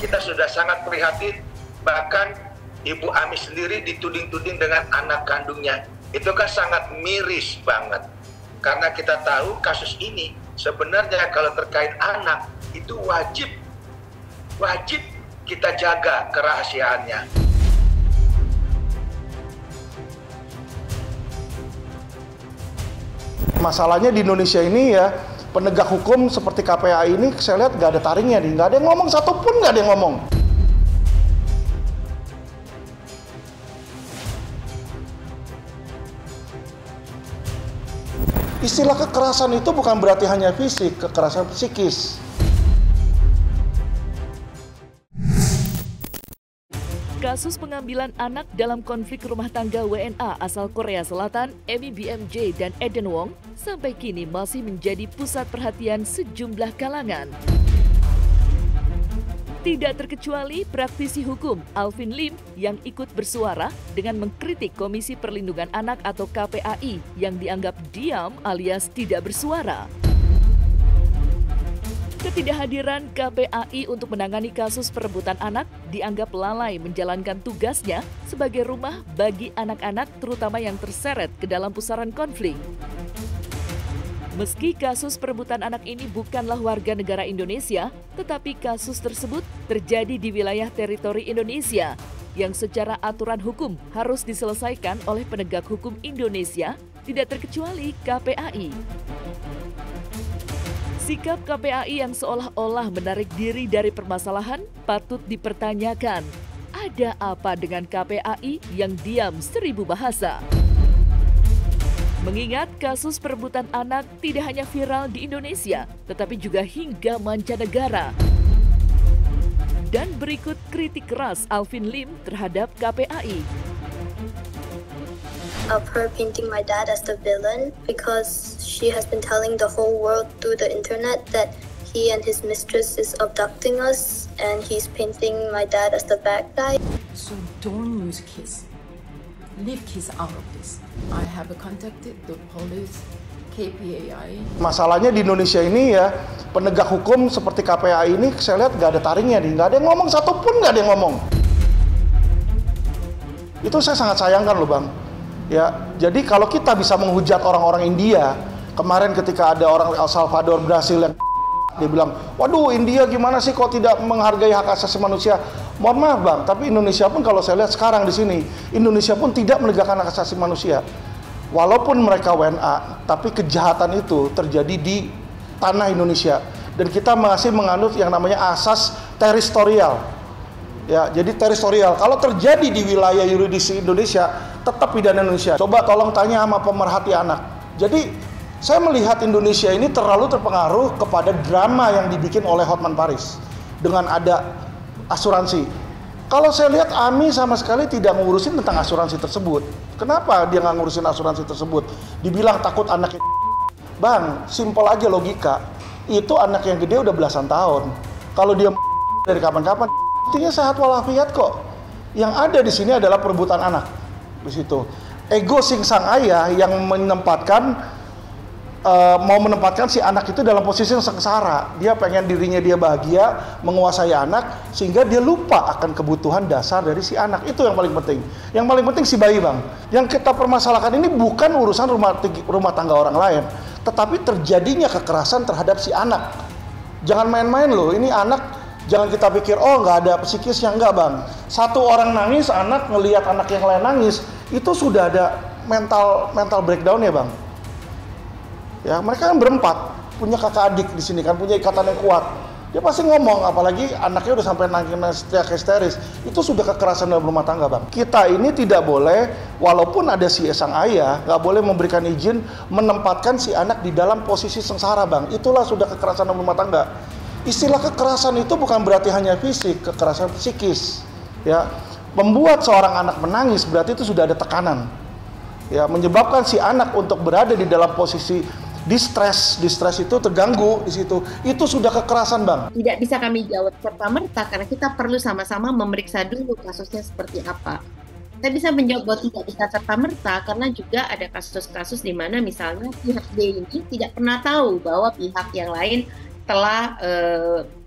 kita sudah sangat prihatin, bahkan Ibu Ami sendiri dituding-tuding dengan anak kandungnya. Itu kan sangat miris banget. Karena kita tahu kasus ini sebenarnya kalau terkait anak itu wajib kita jaga kerahasiaannya. Masalahnya di Indonesia ini ya, penegak hukum seperti KPAI ini saya lihat nggak ada taringnya nih, nggak ada yang ngomong, satupun nggak ada yang ngomong. Istilah kekerasan itu bukan berarti hanya fisik, kekerasan psikis. Kasus pengambilan anak dalam konflik rumah tangga WNA asal Korea Selatan, Emi BMJ dan Eden Wong, sampai kini masih menjadi pusat perhatian sejumlah kalangan. Tidak terkecuali praktisi hukum Alvin Lim yang ikut bersuara dengan mengkritik Komisi Perlindungan Anak atau KPAI yang dianggap diam alias tidak bersuara. Ketidakhadiran KPAI untuk menangani kasus perebutan anak dianggap lalai menjalankan tugasnya sebagai rumah bagi anak-anak terutama yang terseret ke dalam pusaran konflik. Meski kasus perebutan anak ini bukanlah warga negara Indonesia, tetapi kasus tersebut terjadi di wilayah teritori Indonesia yang secara aturan hukum harus diselesaikan oleh penegak hukum Indonesia, tidak terkecuali KPAI. Sikap KPAI yang seolah-olah menarik diri dari permasalahan patut dipertanyakan. Ada apa dengan KPAI yang diam seribu bahasa? Mengingat kasus perebutan anak tidak hanya viral di Indonesia, tetapi juga hingga mancanegara. Dan berikut kritik keras Alvin Lim terhadap KPAI. Of her painting my dad as the villain because she has been telling the whole world through the internet that he and his mistress is abducting us and he's painting my dad as the bad guy. So don't use kids. Leave kids out of this. I have contacted the police, KPAI. Masalahnya di Indonesia ini ya, penegak hukum seperti KPAI ini saya lihat nggak ada taringnya nih, nggak ada yang ngomong, satupun nggak ada yang ngomong. Itu saya sangat sayangkan loh Bang. Ya, jadi kalau kita bisa menghujat orang-orang India, kemarin ketika ada orang El Salvador, Brasil yang dia bilang, waduh India gimana sih kok tidak menghargai hak asasi manusia? Mohon maaf Bang, tapi Indonesia pun kalau saya lihat sekarang di sini, Indonesia pun tidak menegakkan hak asasi manusia. Walaupun mereka WNA, tapi kejahatan itu terjadi di tanah Indonesia. Dan kita masih menganut yang namanya asas teritorial. Ya, jadi teritorial. Kalau terjadi di wilayah yurisdiksi Indonesia, tetap pidana Indonesia. Coba tolong tanya sama pemerhati anak. Jadi saya melihat Indonesia ini terlalu terpengaruh kepada drama yang dibikin oleh Hotman Paris dengan ada asuransi. Kalau saya lihat Ami sama sekali tidak ngurusin tentang asuransi tersebut. Kenapa dia nggak ngurusin asuransi tersebut? Dibilang takut anaknya. Bang, simpel aja logika. Itu anak yang gede udah belasan tahun. Kalau dia dari kapan-kapan, artinya sehat walafiat kok. Yang ada di sini adalah perebutan anak. Di situ. Ego sang ayah yang mau menempatkan si anak itu dalam posisi yang sengsara. Dia pengen dirinya dia bahagia, menguasai anak, sehingga dia lupa akan kebutuhan dasar dari si anak. Itu yang paling penting. Yang paling penting si bayi Bang. Yang kita permasalahkan ini bukan urusan rumah tangga orang lain, tetapi terjadinya kekerasan terhadap si anak. Jangan main-main loh, ini anak, jangan kita pikir, oh nggak ada psikisnya, enggak Bang. Satu orang nangis, anak ngelihat anak yang lain nangis, itu sudah ada mental breakdown ya Bang. Ya, mereka kan berempat, punya kakak adik di sini kan, punya ikatan yang kuat. Dia pasti ngomong, apalagi anaknya udah sampai nangis teriak histeris. Itu sudah kekerasan dalam rumah tangga Bang. Kita ini tidak boleh, walaupun ada si sang ayah, nggak boleh memberikan izin menempatkan si anak di dalam posisi sengsara Bang. Itulah sudah kekerasan dalam rumah tangga. Istilah kekerasan itu bukan berarti hanya fisik, kekerasan psikis. Ya, membuat seorang anak menangis berarti itu sudah ada tekanan. Ya, menyebabkan si anak untuk berada di dalam posisi distress itu terganggu di situ. Itu sudah kekerasan Bang. Tidak bisa kami jawab serta-merta karena kita perlu sama-sama memeriksa dulu kasusnya seperti apa. Saya bisa menjawab bahwa tidak bisa serta-merta karena juga ada kasus-kasus di mana misalnya pihak D ini tidak pernah tahu bahwa pihak yang lain telah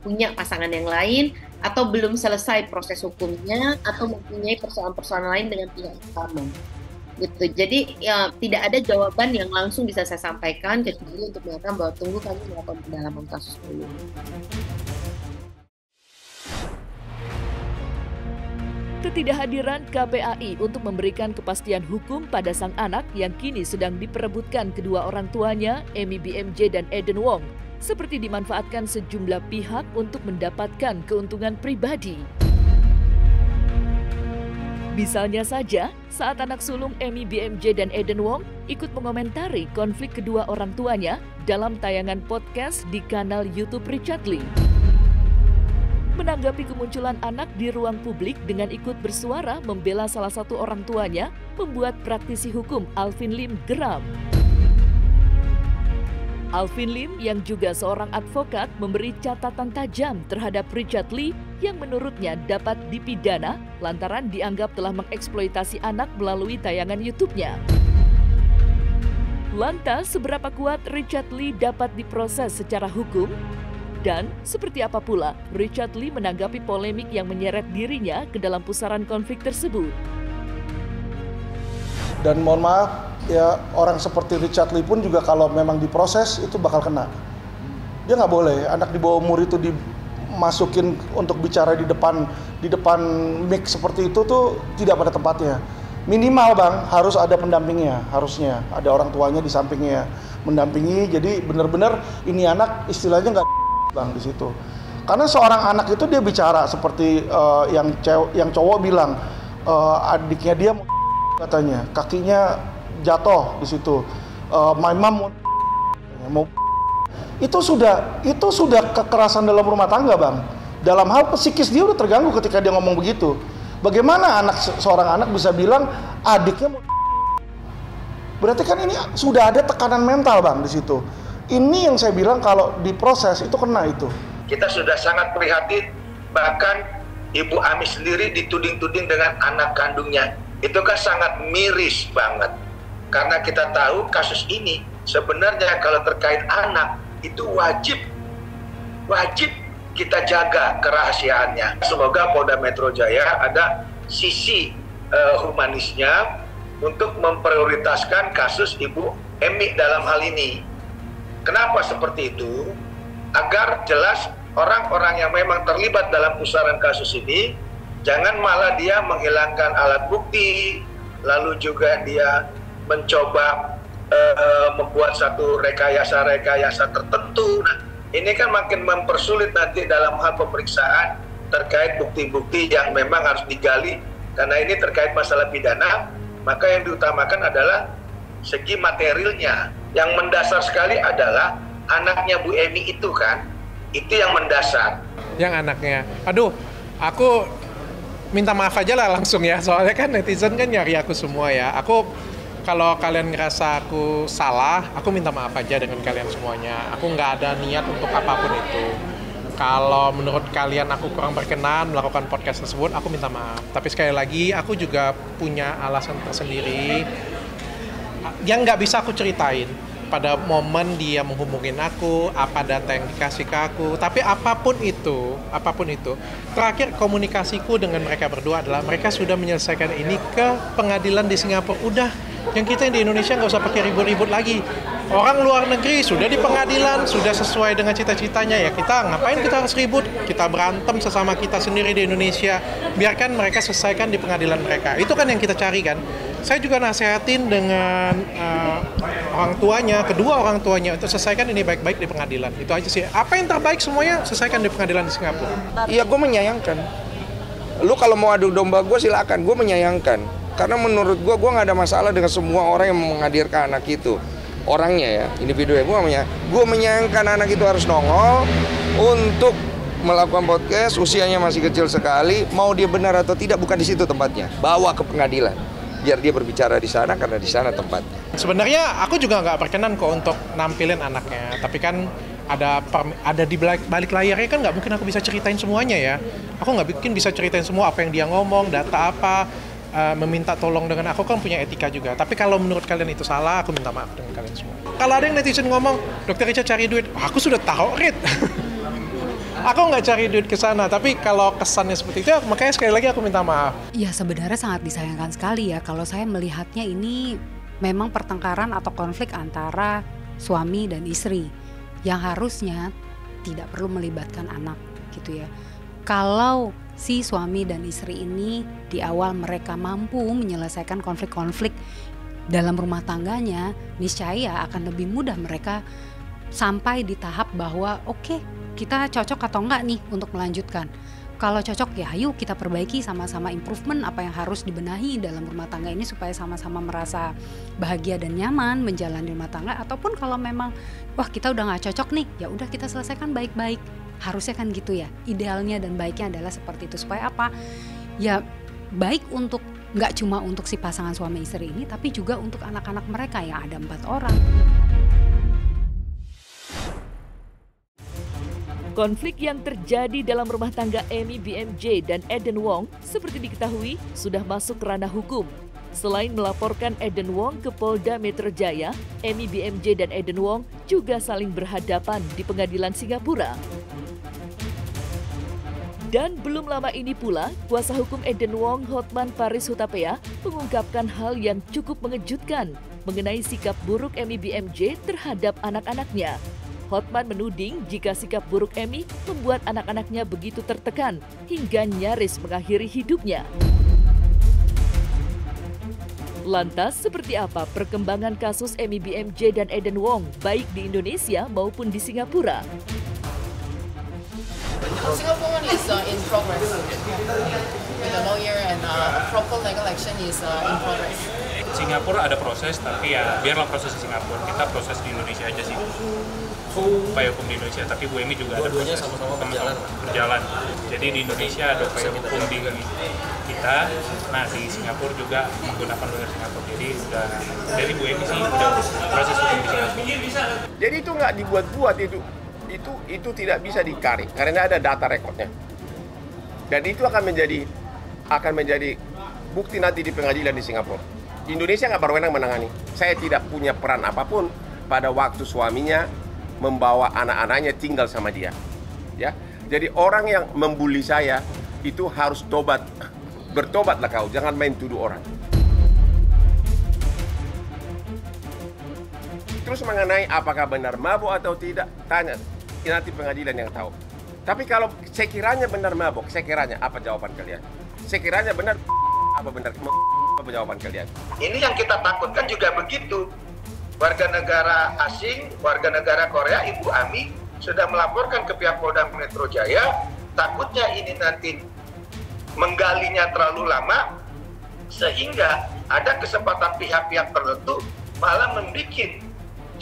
punya pasangan yang lain atau belum selesai proses hukumnya, atau mempunyai persoalan-persoalan lain dengan pihak utama. Gitu. Jadi ya tidak ada jawaban yang langsung bisa saya sampaikan kecuali untuk mengatakan bahwa tunggu kami melakukan pendalaman kasus dulu. Ketidakhadiran KPAI untuk memberikan kepastian hukum pada sang anak yang kini sedang diperebutkan kedua orang tuanya, Amy BMJ dan Eden Wong, seperti dimanfaatkan sejumlah pihak untuk mendapatkan keuntungan pribadi. Misalnya saja, saat anak sulung Amy BMJ dan Eden Wong ikut mengomentari konflik kedua orang tuanya dalam tayangan podcast di kanal YouTube Richard Lee. Menanggapi kemunculan anak di ruang publik dengan ikut bersuara membela salah satu orang tuanya, membuat praktisi hukum Alvin Lim geram. Alvin Lim yang juga seorang advokat memberi catatan tajam terhadap Richard Lee yang menurutnya dapat dipidana lantaran dianggap telah mengeksploitasi anak melalui tayangan YouTube-nya. Lantas, seberapa kuat Richard Lee dapat diproses secara hukum? Dan seperti apa pula Richard Lee menanggapi polemik yang menyeret dirinya ke dalam pusaran konflik tersebut? Dan mohon maaf, ya orang seperti Richard Lee pun juga kalau memang diproses itu bakal kena. Dia nggak boleh, anak di bawah umur itu dimasukin untuk bicara di depan mic seperti itu tuh tidak pada tempatnya. Minimal Bang, harus ada pendampingnya, harusnya ada orang tuanya di sampingnya mendampingi. Jadi benar-benar ini anak istilahnya nggak Bang di situ. Karena seorang anak itu dia bicara seperti yang cowok bilang adiknya dia katanya kakinya jatuh di situ. My mom mau itu sudah kekerasan dalam rumah tangga Bang. Dalam hal psikis dia udah terganggu ketika dia ngomong begitu. Bagaimana seorang anak bisa bilang adiknya mau berarti kan ini sudah ada tekanan mental Bang di situ. Ini yang saya bilang kalau diproses itu kena itu. Kita sudah sangat prihatin, bahkan Ibu Ami sendiri dituding-tuding dengan anak kandungnya. Itu kan sangat miris banget. Karena kita tahu kasus ini sebenarnya kalau terkait anak itu wajib kita jaga kerahasiaannya. Semoga Polda Metro Jaya ada sisi humanisnya untuk memprioritaskan kasus Ibu Emi dalam hal ini. Kenapa seperti itu? Agar jelas orang-orang yang memang terlibat dalam pusaran kasus ini jangan malah dia menghilangkan alat bukti, lalu juga dia mencoba membuat satu rekayasa tertentu. Nah, ini kan makin mempersulit nanti dalam hal pemeriksaan terkait bukti-bukti yang memang harus digali. Karena ini terkait masalah pidana, maka yang diutamakan adalah segi materialnya. Yang mendasar sekali adalah anaknya Bu Emi itu kan, itu yang mendasar. Yang anaknya, aduh, aku minta maaf aja lah langsung ya, soalnya kan netizen kan nyari aku semua ya. Aku, kalau kalian ngerasa aku salah, aku minta maaf aja dengan kalian semuanya. Aku nggak ada niat untuk apapun itu. Kalau menurut kalian aku kurang berkenan melakukan podcast tersebut, aku minta maaf. Tapi sekali lagi, aku juga punya alasan tersendiri yang nggak bisa aku ceritain pada momen dia menghubungin aku, apa data yang dikasih ke aku. Tapi apapun itu, terakhir komunikasiku dengan mereka berdua adalah mereka sudah menyelesaikan ini ke pengadilan di Singapura. Udah, yang kita yang di Indonesia nggak usah pakai ribut-ribut lagi. Orang luar negeri sudah di pengadilan, sudah sesuai dengan cita-citanya, ya kita ngapain kita harus ribut? Kita berantem sesama kita sendiri di Indonesia. Biarkan mereka selesaikan di pengadilan mereka. Itu kan yang kita cari kan. Saya juga nasihatin dengan orang tuanya, kedua orang tuanya untuk selesaikan ini baik-baik di pengadilan. Itu aja sih. Apa yang terbaik semuanya selesaikan di pengadilan di Singapura. Iya, gue menyayangkan. Lu kalau mau adu domba gue silakan, gue menyayangkan. Karena menurut gue nggak ada masalah dengan semua orang yang menghadirkan anak itu. Orangnya ya, individunya. Gue menyayangkan anak itu harus nongol untuk melakukan podcast, usianya masih kecil sekali. Mau dia benar atau tidak, bukan di situ tempatnya. Bawa ke pengadilan. Biar dia berbicara di sana, karena di sana tempatnya. Sebenarnya aku juga nggak berkenan kok untuk nampilin anaknya. Tapi kan ada di balik layarnya kan nggak mungkin aku bisa ceritain semuanya ya. Aku nggak mungkin bisa ceritain semua apa yang dia ngomong, data apa. Meminta tolong dengan aku kan punya etika juga. Tapi kalau menurut kalian itu salah, aku minta maaf dengan kalian semua. Kalau ada yang netizen ngomong, Dr. Richard cari duit, aku sudah tahu, Rit. Aku nggak cari duit ke sana, tapi kalau kesannya seperti itu, makanya sekali lagi aku minta maaf. Ya sebenarnya sangat disayangkan sekali ya kalau saya melihatnya ini memang pertengkaran atau konflik antara suami dan istri yang harusnya tidak perlu melibatkan anak gitu ya. Kalau si suami dan istri ini di awal mereka mampu menyelesaikan konflik-konflik dalam rumah tangganya, niscaya akan lebih mudah mereka sampai di tahap bahwa oke, kita cocok atau enggak nih untuk melanjutkan. Kalau cocok ya ayo kita perbaiki sama-sama, improvement apa yang harus dibenahi dalam rumah tangga ini supaya sama-sama merasa bahagia dan nyaman menjalani rumah tangga. Ataupun kalau memang wah kita udah nggak cocok nih, ya udah kita selesaikan baik-baik. Harusnya kan gitu ya, idealnya dan baiknya adalah seperti itu. Supaya apa? Ya baik untuk nggak cuma untuk si pasangan suami istri ini, tapi juga untuk anak-anak mereka yang ada 4 orang. Konflik yang terjadi dalam rumah tangga Amy BMJ dan Eden Wong seperti diketahui sudah masuk ranah hukum. Selain melaporkan Eden Wong ke Polda Metro Jaya, Amy BMJ dan Eden Wong juga saling berhadapan di pengadilan Singapura. Dan belum lama ini pula, kuasa hukum Eden Wong, Hotman Paris Hutapea, mengungkapkan hal yang cukup mengejutkan mengenai sikap buruk Amy BMJ terhadap anak-anaknya. Hotman menuding jika sikap buruk Amy membuat anak-anaknya begitu tertekan hingga nyaris mengakhiri hidupnya. Lantas, seperti apa perkembangan kasus Amy BMJ dan Eden Wong baik di Indonesia maupun di Singapura? Singapore is in progress with a lawyer and proper legal action is in progress. Singapura ada proses, tapi ya biarlah proses di Singapura, kita proses di Indonesia aja sih. Upaya hukum di Indonesia, tapi Bu Emy juga ada proses sama-sama berjalan. Jadi di Indonesia ada upaya hukum di kita, nah di Singapura juga menggunakan lawyer Singapura. Jadi udah dari Bu Emy sih udah proses hukum di Singapura. Jadi itu nggak dibuat-buat itu tidak bisa ditarik karena ada data rekodnya. Dan itu akan menjadi bukti nanti di pengadilan di Singapura. Indonesia nggak berwenang menangani. Saya tidak punya peran apapun pada waktu suaminya membawa anak-anaknya tinggal sama dia. Ya, jadi orang yang membuli saya itu harus tobat. Bertobatlah kau, jangan main tuduh orang. Terus mengenai apakah benar mabuk atau tidak, tanya nanti pengadilan yang tahu. Tapi kalau sekiranya benar mabuk, sekiranya apa jawaban kalian? Sekiranya benar apa jawaban kalian? Ini yang kita takutkan juga begitu. Warga negara asing, warga negara Korea, Ibu Ami sudah melaporkan ke pihak Polda Metro Jaya, takutnya ini nanti menggalinya terlalu lama, sehingga ada kesempatan pihak-pihak tertentu malah membuat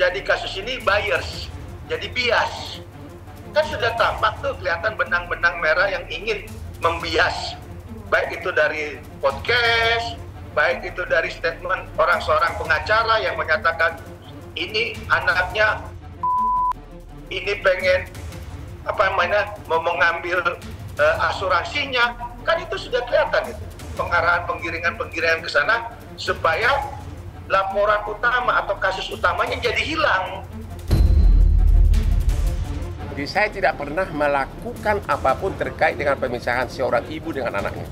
jadi kasus ini bias, jadi bias. Kan sudah tampak tuh kelihatan benang-benang merah yang ingin membias, baik itu dari podcast, baik itu dari statement seorang pengacara yang menyatakan ini anaknya ini pengen mau mengambil asuransinya, kan itu sudah kelihatan itu pengarahan penggiringan ke sana supaya laporan utama atau kasus utamanya jadi hilang. Jadi saya tidak pernah melakukan apapun terkait dengan pemisahan seorang ibu dengan anaknya.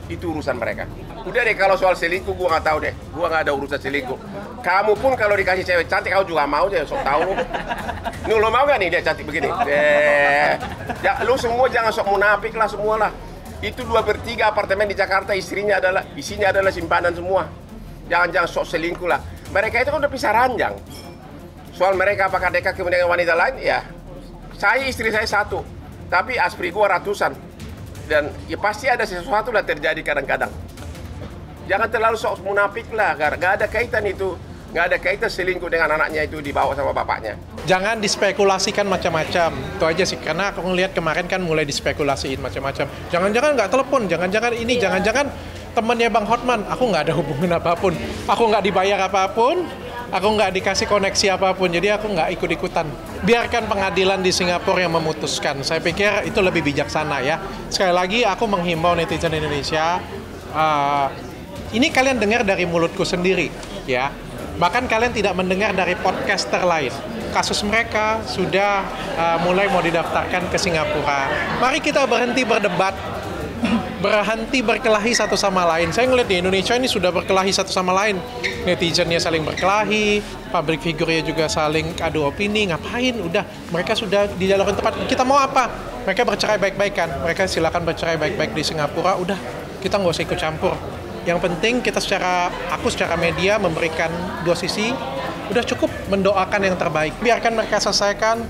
Itu urusan mereka. Udah deh, kalau soal selingkuh gue nggak tahu deh. Gue nggak ada urusan selingkuh. Kamu pun kalau dikasih cewek cantik, kau juga mau deh, sok tahu lu. Nih, lo mau gak nih dia cantik begini? Ya, lu semua jangan sok munafik lah semua lah. Itu 2/3 apartemen di Jakarta isinya adalah simpanan semua. Jangan sok selingkuh lah. Mereka itu kan udah pisah ranjang. Soal mereka apakah dekat kemudian dengan wanita lain? Ya, istri saya 1, tapi aspri gue ratusan. Dan ya pasti ada sesuatu lah terjadi kadang-kadang. Jangan terlalu sok munafik lah, gak ada kaitan itu. Gak ada kaitan selingkuh dengan anaknya itu dibawa sama bapaknya. Jangan dispekulasikan macam-macam, itu aja sih. Karena aku ngelihat kemarin kan mulai dispekulasiin macam-macam. Jangan-jangan nggak telepon, jangan-jangan ini, jangan-jangan temannya Bang Hotman. Aku nggak ada hubungan apapun, aku nggak dibayar apapun, aku nggak dikasih koneksi apapun, jadi aku nggak ikut-ikutan. Biarkan pengadilan di Singapura yang memutuskan. Saya pikir itu lebih bijaksana ya. Sekali lagi aku menghimbau netizen Indonesia, ini kalian dengar dari mulutku sendiri ya. Bahkan kalian tidak mendengar dari podcaster lain. kasus mereka sudah mulai mau didaftarkan ke Singapura. Mari kita berhenti berdebat, berhenti berkelahi satu sama lain. Saya ngeliat di Indonesia ini sudah berkelahi satu sama lain. Netizennya saling berkelahi, public figure-nya juga saling adu opini. Ngapain? Udah, mereka sudah di jalur yang tepat. Kita mau apa? Mereka bercerai baik-baikan. Mereka silakan bercerai baik-baik di Singapura. Udah, kita nggak usah ikut campur. Yang penting kita aku secara media memberikan dua sisi. Udah cukup mendoakan yang terbaik. Biarkan mereka selesaikan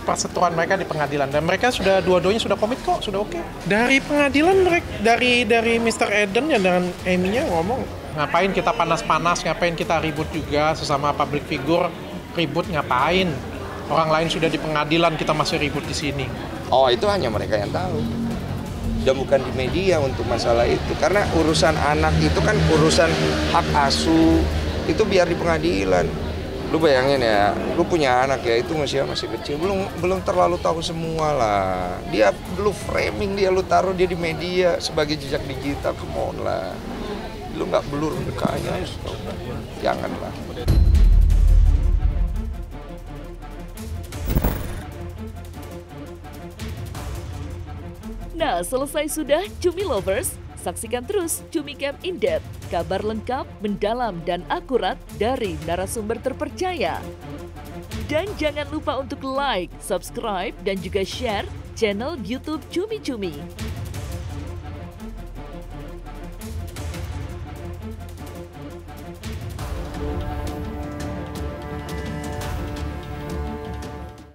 perseteruan mereka di pengadilan, dan mereka sudah dua-duanya sudah komit kok, sudah oke. Dari pengadilan mereka, dari Mr. Eden ya dengan Amy-nya ngomong, ngapain kita panas-panas, ngapain kita ribut juga sesama public figure, ribut ngapain? Orang lain sudah di pengadilan, kita masih ribut di sini. Oh, itu hanya mereka yang tahu. Dan bukan di media untuk masalah itu. Karena urusan anak itu kan urusan hak asuh, itu biar di pengadilan. Lu bayangin ya, lu punya anak ya, itu masih kecil, belum terlalu tahu semua lah. Dia lu framing dia, lu taruh dia di media sebagai jejak digital, come on lah. Lu nggak blur mukanya, janganlah. Nah, selesai sudah Cumi Lovers. Saksikan terus Cumi Camp In-Depth, kabar lengkap, mendalam, dan akurat dari narasumber terpercaya. Dan jangan lupa untuk like, subscribe, dan juga share channel YouTube Cumi Cumi.